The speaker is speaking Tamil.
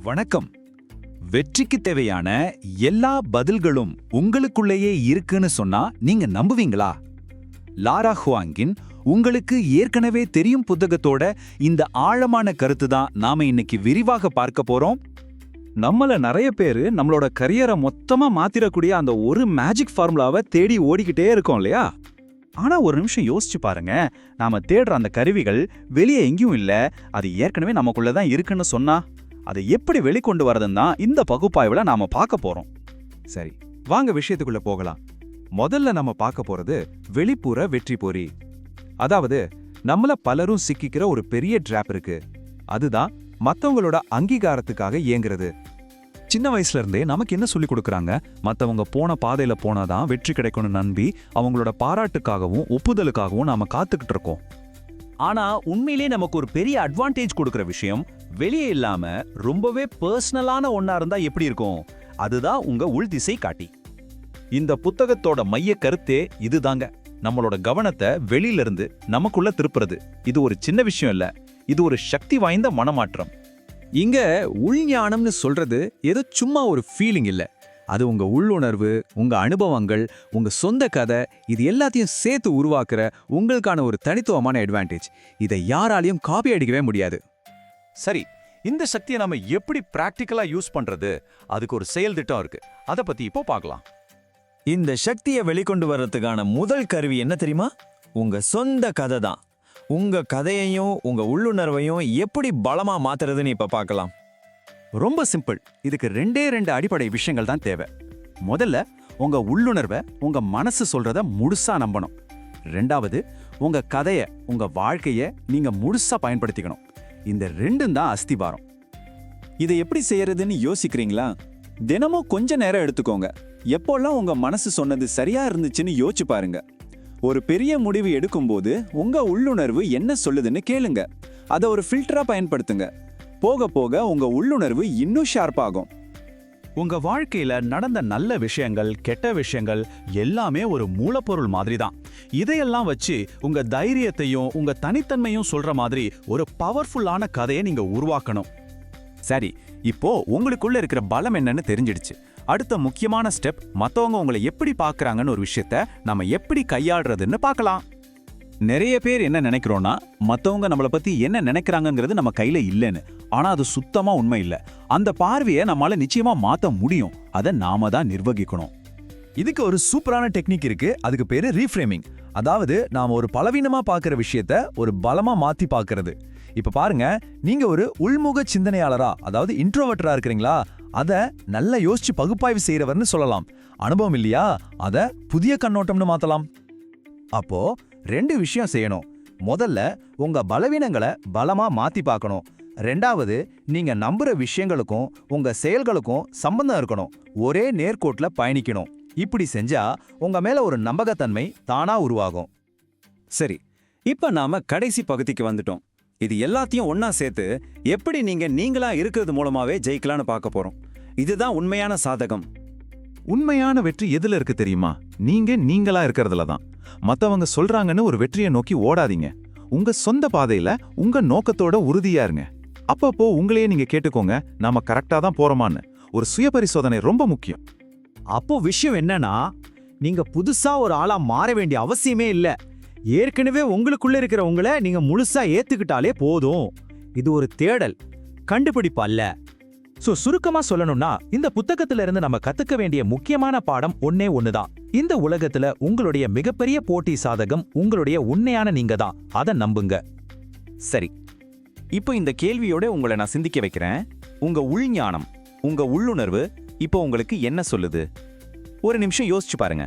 வணக்கம். வெற்றிக்கு தேவையான எல்லா பதில்களும் உங்களுக்குள்ளேயே இருக்குன்னு சொன்னா நீங்க நம்புவீங்களா? லாரா ஹுவாங்கின் உங்களுக்கு ஏற்கனவே தெரியும் புத்தகத்தோட இந்த ஆழமான கருத்து தான் நாம இன்னைக்கு விரிவாக பார்க்க போறோம். நம்மள நிறைய பேரு நம்மளோட கரியரை மொத்தமா மாத்திரக்கூடிய அந்த ஒரு மேஜிக் ஃபார்முலாவை தேடி ஓடிக்கிட்டே இருக்கோம் இல்லையா? ஆனா ஒரு நிமிஷம் யோசிச்சு பாருங்க, நாம தேடுற அந்த கருவிகள் வெளியே எங்கேயும் இல்ல, அது ஏற்கனவே நமக்குள்ளதான் இருக்குன்னு சொன்னா அதை எப்படி வெளிக்கொண்டு வரதுன்னு தான் இந்த பகுப்பாய்வுல நாம பார்க்க போறோம். சரி, வாங்க விஷயத்துக்குள்ள போகலாம். முதல்ல நம்ம பார்க்க போறது வெளிப்புற வெற்றி பொறி. அதாவது நம்மள பலரும் சிக்கிக்கிற ஒரு பெரிய டிராப் இருக்கு. அதுதான் மத்தவங்களோட அங்கீகாரத்துக்காக இயங்குறது. சின்ன வயசுல இருந்தே நமக்கு என்ன சொல்லி கொடுக்கறாங்க? மத்தவங்க போன பாதையில போனாதான் வெற்றி கிடைக்கும்னு நம்பி அவங்களோட பாராட்டுக்காகவும் ஒப்புதலுக்காகவும் நாம காத்துக்கிட்டு இருக்கோம். ஆனா உண்மையிலே நமக்கு ஒரு பெரிய அட்வான்டேஜ் கொடுக்கிற விஷயம் வெளியே இல்லாம ரொம்பவே பர்சனலான ஒன்னா இருந்தா எப்படி இருக்கும்? அதுதான் உங்க உள்திசை காட்டி. இந்த புத்தகத்தோட மைய கருத்தே இதுதாங்க. நம்மளோட கவனத்தை வெளியில இருந்து நமக்குள்ள திருப்புறது. இது ஒரு சின்ன விஷயம் இல்ல, இது ஒரு சக்தி வாய்ந்த மனமாற்றம். இங்க உள்ஞானம்னு சொல்றது ஏதோ சும்மா ஒரு ஃபீலிங் இல்ல. அது உங்க உள்ளுணர்வு, உங்க அனுபவங்கள், உங்க சொந்த கதை, இது எல்லாத்தையும் சேர்த்து உருவாக்குற உங்களுக்கான ஒரு தனித்துவமான அட்வான்டேஜ். இதை யாராலையும் காப்பி அடிக்கவே முடியாது. சரி, இந்த சக்தியை நாம எப்படி பிராக்டிக்கலா யூஸ் பண்றது? அதுக்கு ஒரு செயல் திட்டம் இருக்கு. அத பத்தி இப்போ பார்க்கலாம். இந்த சக்தியை வெளிக்கொண்டு வர்றதுக்கான முதல் கருவி என்ன தெரியுமா? உங்க சொந்த கதை தான். உங்க கதையையும் உங்க உள்ளுணர்வையும் எப்படி பலமா மாத்துறதுன்னு இப்ப பார்க்கலாம். ரொம்ப சிம்பிள். இதுக்கு ரெண்டு அடிப்படை விஷயங்கள் தான் தேவை. முதல்ல உங்க உள்ளுணர்வை உங்க மனசு சொல்றத முழுசா நம்பணும். ரெண்டாவது, உங்க கதைய உங்க வாழ்க்கைய நீங்க முழுசா பயன்படுத்திக்கணும். இந்த ரெண்டும் தான் அஸ்திபாரம். இதை எப்படி செய்யறதுன்னு யோசிக்கிறீங்களா? தினமும் கொஞ்ச நேரம் எடுத்துக்கோங்க. எப்போல்லாம் உங்க மனசு சொன்னது சரியா இருந்துச்சுன்னு யோசிச்சு பாருங்க. ஒரு பெரிய முடிவு எடுக்கும்போது உங்க உள்ளுணர்வு என்ன சொல்லுதுன்னு கேளுங்க. அதை ஒரு ஃபில்டரா பயன்படுத்துங்க. போக போக உங்க உள்ளுணர்வு இன்னும் ஷார்ப்பாகும். உங்க வாழ்க்கையில நடந்த நல்ல விஷயங்கள், கெட்ட விஷயங்கள் எல்லாமே ஒரு மூலப்பொருள் மாதிரி தான். இதையெல்லாம் வச்சு உங்க தைரியத்தையும் உங்க தனித்தன்மையும் சொல்ற மாதிரி ஒரு பவர்ஃபுல்லான கதையை நீங்க உருவாக்கணும். சரி, இப்போ உங்களுக்குள்ள இருக்கிற பலம் என்னன்னு தெரிஞ்சிடுச்சு. அடுத்த முக்கியமான ஸ்டெப், மத்தவங்க உங்களை எப்படி பார்க்கறாங்கன்னு ஒரு விஷயத்த நம்ம எப்படி கையாளுறதுன்னு பார்க்கலாம். நிறைய பேர் என்ன நினைக்கிறோம்னா, மத்தவங்க நம்மளை பத்தி என்ன நினைக்கிறாங்கிறது நம்ம கையில இல்லைன்னு. ஆனா அது சுத்தமா உண்மை இல்ல. அந்த பார்வையை நம்மளால நிச்சயமா மாத்த முடியும். அதை நாம தான் நிர்வகிக்கணும். இதுக்கு ஒரு சூப்பரான டெக்னிக் இருக்கு. அதுக்கு பேரு ரீஃப்ரேமிங். அதாவது நாம ஒரு பலவீனமா பார்க்கிற விஷயத்த ஒரு பலமா மாத்தி பார்க்கிறது. இப்ப பாருங்க, நீங்க ஒரு உள்முக சிந்தனையாளரா, அதாவது இன்ட்ரோவர்ட்டரா இருக்கிறீங்களா? அத நல்லா யோசிச்சு பகுப்பாய்வு செய்யறவர்னு சொல்லலாம். அனுபவம் இல்லையா? அத புதிய கண்ணோட்டம்னு மாத்தலாம். அப்போ ரெண்டு விஷயம் செய்யணும். முதல்ல உங்க பலவீனங்களை பலமா மாத்தி பார்க்கணும். ரெண்டாவது, நீங்க நம்புற விஷயங்களுக்கும் உங்க செயல்களுக்கும் சம்பந்தம் இருக்கணும். ஒரே நேர்கோட்ல பயணிக்கணும். இப்படி செஞ்சா உங்க மேல ஒரு நம்பகத்தன்மை தானா உருவாகும். சரி, இப்ப நாம கடைசி பகுதிக்கு வந்துட்டோம். இது எல்லாத்தையும் ஒன்னா சேர்த்து எப்படி நீங்களா இருக்கிறது மூலமாவே ஜெயிக்கலான்னு பார்க்க போறோம். இதுதான் உண்மையான சாதகம். உண்மையான வெற்றி எதுல இருக்கு தெரியுமா? நீங்களா இருக்கிறதுல தான். மத்தவங்க சொல்றாங்கன்னு ஒரு வெற்றியை நோக்கி ஓடாதீங்க. உங்க சொந்த பாதையில உங்க நோக்கத்தோட உறுதியா இருங்க. அப்பப்போ உங்களையே நீங்க கேட்டுக்கோங்க, நாம கரெக்டா தான் போறோமான்னு. ஒரு சுய பரிசோதனை ரொம்ப முக்கியம். அப்போ விஷயம் என்னன்னா, நீங்க புதுசா ஒரு ஆளா மாற வேண்டிய அவசியமே இல்ல. ஏற்கனவே உங்களுக்குள்ள இருக்கிற உங்களை நீங்க முழுசா ஏத்துக்கிட்டாலே போதும். இது ஒரு தேடல், கண்டுபிடிப்பு அல்ல. சுருக்கமா சொல்லணும்னா, இந்த புத்தகத்துல இருந்து நம்ம கத்துக்க வேண்டிய முக்கியமான பாடம் ஒன்னே ஒண்ணுதான். இந்த உலகத்துல உங்களுடைய மிகப்பெரிய போட்டி சாதகம் உங்களுடைய உண்மையான நீங்க தான். அதை நம்புங்க. சரி, இப்போ இந்த கேள்வியோட உங்களை நான் சிந்திக்க வைக்கிறேன். உங்க உள்ஞானம், உங்க உள்ளுணர்வு இப்போ உங்களுக்கு என்ன சொல்லுது? ஒரு நிமிஷம் யோசிச்சு பாருங்க.